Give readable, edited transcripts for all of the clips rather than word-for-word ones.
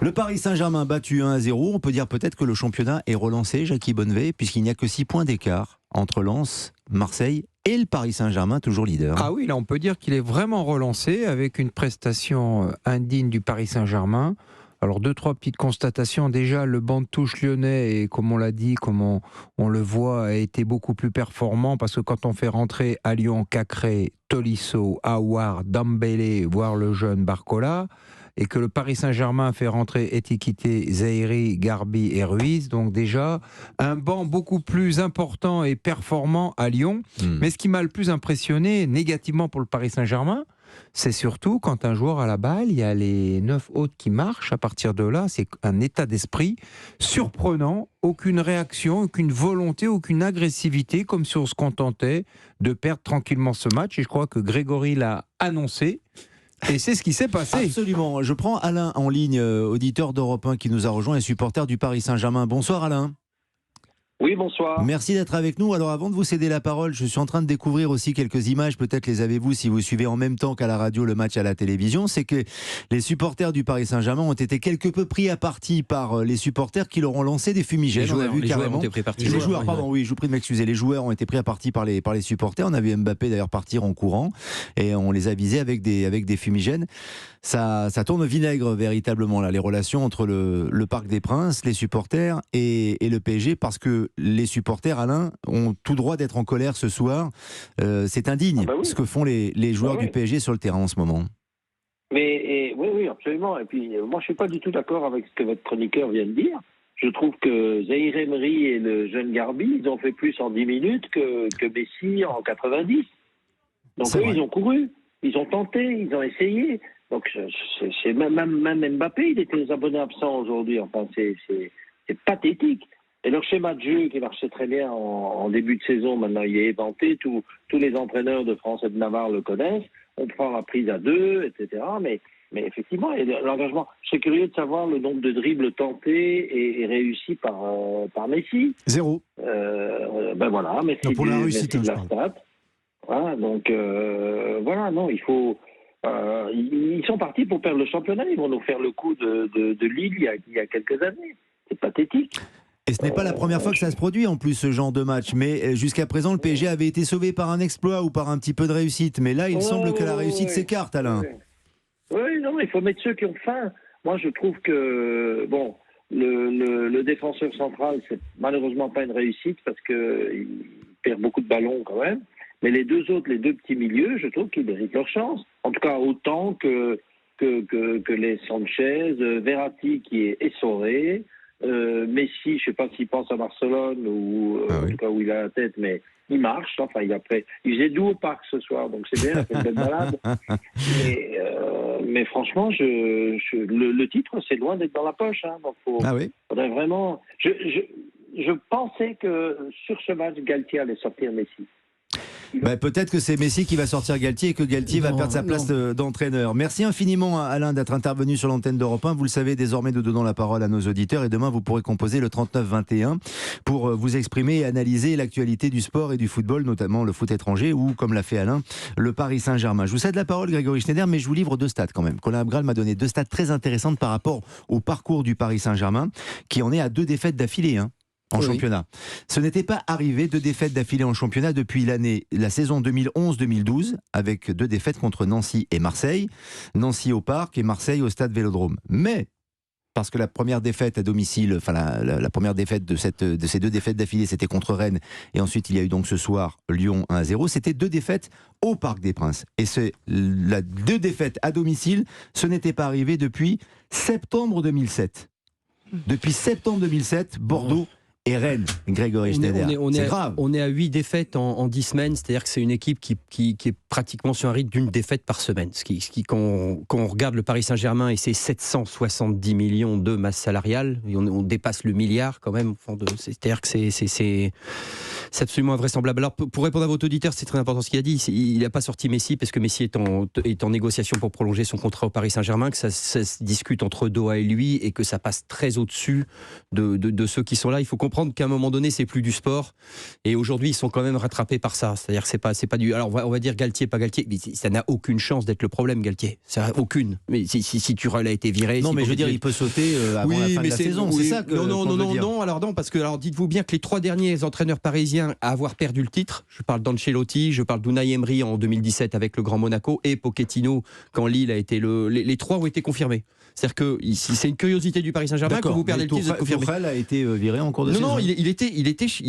Le Paris Saint-Germain battu 1-0. On peut dire peut-être que le championnat est relancé, Jackie Bonnevet, puisqu'il n'y a que 6 points d'écart entre Lens, Marseille et le Paris Saint-Germain, toujours leader. Ah oui, là on peut dire qu'il est vraiment relancé avec une prestation indigne du Paris Saint-Germain. Alors 2-3 petites constatations. Déjà, le banc de touche lyonnais, et comme on l'a dit, comme on le voit, a été beaucoup plus performant parce que quand on fait rentrer à Lyon Cacré, Tolisso, Aouar, Dembélé, voire le jeune Barcola, et que le Paris Saint-Germain fait rentrer Étiquité, Zahiri, Garbi et Ruiz, donc déjà un banc beaucoup plus important et performant à Lyon. Mais ce qui m'a le plus impressionné négativement pour le Paris Saint-Germain, c'est surtout quand un joueur a la balle, il y a les 9 autres qui marchent. À partir de là, c'est un état d'esprit surprenant, aucune réaction, aucune volonté, aucune agressivité, comme si on se contentait de perdre tranquillement ce match. Et je crois que Grégory l'a annoncé. Et c'est ce qui s'est passé. Absolument. Je prends Alain en ligne, auditeur d'Europe 1 qui nous a rejoint et supporter du Paris Saint-Germain. Bonsoir Alain. Oui, bonsoir. Merci d'être avec nous. Alors avant de vous céder la parole, je suis en train de découvrir aussi quelques images, peut-être les avez-vous si vous suivez en même temps qu'à la radio le match à la télévision. C'est que les supporters du Paris Saint-Germain ont été quelque peu pris à partie par les supporters qui leur ont lancé des fumigènes. Les joueurs ont été pris à partie. Les joueurs, pardon, oui, je vous prie de m'excuser. Les joueurs ont été pris à partie par les supporters. On a vu Mbappé d'ailleurs partir en courant et on les a visés avec des fumigènes. Ça tourne au vinaigre véritablement là, les relations entre le Parc des Princes, les supporters et le PSG, parce que les supporters, Alain, ont tout droit d'être en colère ce soir. C'est indigne ce que font les joueurs du PSG sur le terrain en ce moment. Oui, absolument. Et puis, moi, je suis pas du tout d'accord avec ce que votre chroniqueur vient de dire. Je trouve que Zahir Emery et le jeune Garbi, ils ont fait plus en 10 minutes que Messi en 90. Donc eux, ils ont couru, ils ont tenté, ils ont essayé. Donc c'est même Mbappé, il était aux abonnés absents aujourd'hui. Enfin, c'est pathétique. Et leur schéma de jeu qui marchait très bien en début de saison, maintenant il est éventé. Tous les entraîneurs de France et de Navarre le connaissent. On prend la prise à deux, etc. Mais effectivement, l'engagement. Je serais curieux de savoir le nombre de dribbles tentés et réussis par Messi. 0. Ben voilà, Messi pour la réussite, de la stat. Voilà, donc voilà, non, il faut. Ils sont partis pour perdre le championnat. Ils vont nous faire le coup de Lille il y a quelques années. C'est pathétique. Et ce n'est pas la première fois que ça se produit en plus ce genre de match, mais jusqu'à présent le PSG avait été sauvé par un exploit ou par un petit peu de réussite, mais là il semble que la réussite s'écarte, Alain. Oui, non, il faut mettre ceux qui ont faim. Moi je trouve que le défenseur central c'est malheureusement pas une réussite parce qu'il perd beaucoup de ballons quand même, mais les deux petits milieux, je trouve qu'ils méritent leur chance, en tout cas autant que les Sanchez, Verratti qui est essoré. Messi, je ne sais pas s'il pense à Barcelone ou en tout cas où il a la tête, mais il marche. Enfin, il faisait doux au parc ce soir, donc c'est bien, il fait une belle balade. Mais franchement, le titre, c'est loin d'être dans la poche. Hein, donc faudrait vraiment. Je pensais que sur ce match, Galtier allait sortir Messi. Peut-être que c'est Messi qui va sortir Galtier et que Galtier va perdre sa place d'entraîneur. Merci infiniment Alain d'être intervenu sur l'antenne d'Europe 1. Vous le savez, désormais nous donnons la parole à nos auditeurs et demain vous pourrez composer le 39-21 pour vous exprimer et analyser l'actualité du sport et du football, notamment le foot étranger ou, comme l'a fait Alain, le Paris Saint-Germain. Je vous cède la parole Grégory Schneider, mais je vous livre 2 stats quand même. Colin Abgral m'a donné 2 stats très intéressantes par rapport au parcours du Paris Saint-Germain qui en est à 2 défaites d'affilée. En championnat. Ce n'était pas arrivé 2 défaites d'affilée en championnat depuis la saison 2011-2012, avec 2 défaites contre Nancy et Marseille. Nancy au Parc et Marseille au Stade Vélodrome. Mais, parce que la première défaite à domicile, enfin la première défaite de ces 2 défaites d'affilée, c'était contre Rennes, et ensuite il y a eu donc ce soir Lyon 1-0, c'était 2 défaites au Parc des Princes. Et c'est 2 défaites à domicile, ce n'était pas arrivé depuis septembre 2007. Depuis septembre 2007, Bordeaux et Rennes, Grégory Schneider. C'est grave. On est à 8 défaites en 10 semaines, c'est-à-dire que c'est une équipe qui est pratiquement sur un rythme d'une défaite par semaine. Quand on regarde le Paris Saint-Germain et ses 770 millions de masse salariale, on dépasse le milliard quand même. C'est-à-dire que C'est absolument invraisemblable. Alors, pour répondre à votre auditeur, c'est très important ce qu'il a dit. Il n'a pas sorti Messi parce que Messi est en négociation pour prolonger son contrat au Paris Saint-Germain, que ça se discute entre Doha et lui et que ça passe très au-dessus de ceux qui sont là. Il faut comprendre qu'à un moment donné, c'est plus du sport. Et aujourd'hui, ils sont quand même rattrapés par ça. C'est-à-dire que c'est pas du. Alors, on va dire Galtier, pas Galtier. Mais ça n'a aucune chance d'être le problème, Galtier. Ça n'a aucune. Mais si Thuram a été viré. Non, mais je veux dire, il peut sauter avant la fin de la saison. C'est ça que. Non. Alors dites-vous bien que les 3 derniers entraîneurs parisiens à avoir perdu le titre, je parle d'Ancelotti, je parle d'Unai Emery en 2017 avec le Grand Monaco et Pochettino quand Lille a été les 3 ont été confirmés. C'est-à-dire que c'est une curiosité du Paris Saint-Germain quand vous perdez le titre, vous êtes confirmé. Tuchel a été viré en cours de saison. Non, il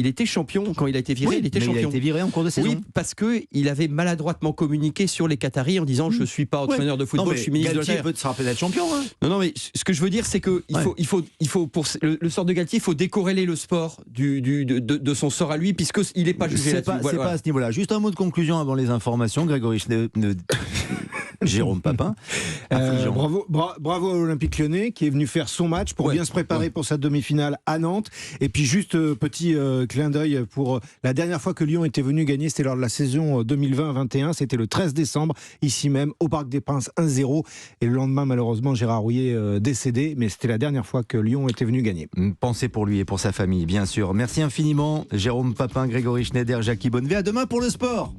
était champion quand il a été viré. Oui, il était mais champion. Il a été viré en cours de saison. Oui, parce que il avait maladroitement communiqué sur les Qataris en disant je suis pas entraîneur de football, je suis ministre de Galtier l'Intérieur. peut se rappeler d'être champion. Hein. Non, mais ce que je veux dire, c'est que il faut pour le sort de Galtier, il faut décorréler le sport de son sort à lui, puisque il n'est pas jugé là-dessus. C'est pas à ce niveau-là. Juste un mot de conclusion avant les informations, Grégory Jérôme Papin. Bravo à l'Olympique Lyonnais qui est venu faire son match pour bien se préparer pour sa demi-finale à Nantes. Et puis juste petit clin d'œil pour la dernière fois que Lyon était venu gagner, c'était lors de la saison 2020-21, c'était le 13 décembre, ici même au Parc des Princes, 1-0. Et le lendemain, malheureusement, Gérard Rouillet décédé, mais c'était la dernière fois que Lyon était venu gagner. Pensez pour lui et pour sa famille, bien sûr. Merci infiniment, Jérôme Papin, Grégory Schneider, Jackie Bonnevet. À demain pour le sport.